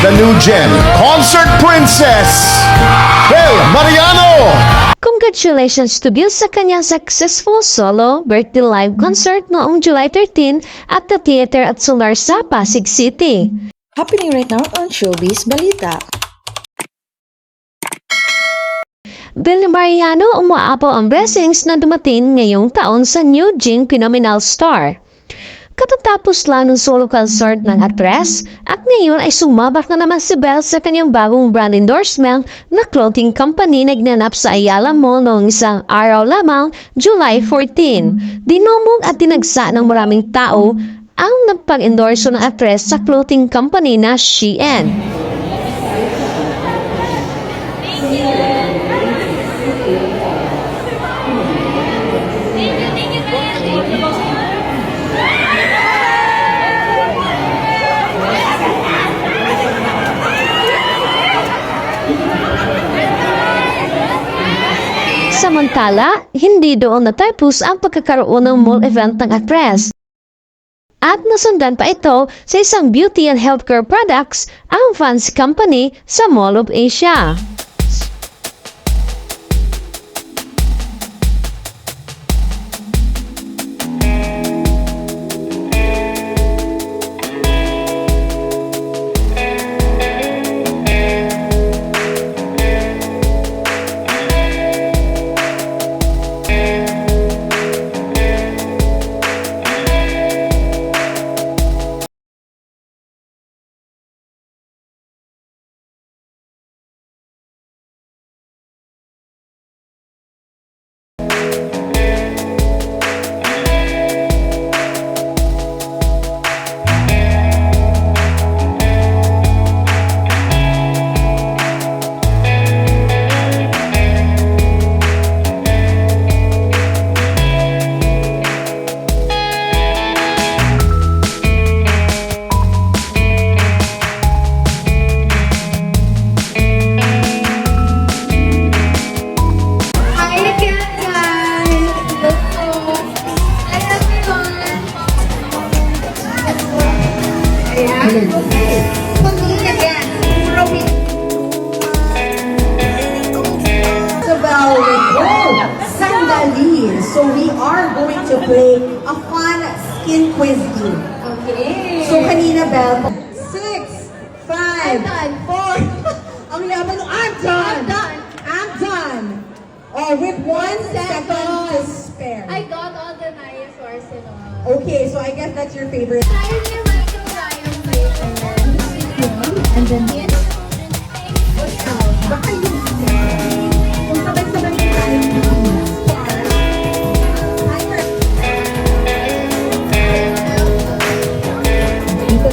the new gen concert princess, Bel Mariano. Congratulations to Bill sa kanyang successful solo birthday live concert noong July 13 at the Theater at Solar sa Pasig City. Happening right now on Showbiz Balita. Bill Mariano umaapaw ang blessings na dumating ngayong taon sa New Gen Phenomenal Star. Katatapos lang ng solo concert ng actress at ngayon ay sumabak na naman si Belle sa kanyang bagong brand endorsement na clothing company na ginanap sa Ayala Mall noong isang araw lamang, July 14. Dinumog at tinagsa ng maraming tao ang nagpag-endorso ng actress sa clothing company na Shein. Samantala, hindi doon natapos ang pagkakaroon ng mall event ng actress. At nasundan pa ito sa isang beauty and healthcare products ang fancy company sa Mall of Asia. So we are going to play a fun skin quiz game. Okay. So kanina, Belle, 6, 5, 4. Ang laban ng I'm done. I'm done. Oh, with 1 second to spare. I got all the dinosaurs and all. Okay, so I guess that's your favorite. Try niyo ba yung Ryan Baker? And then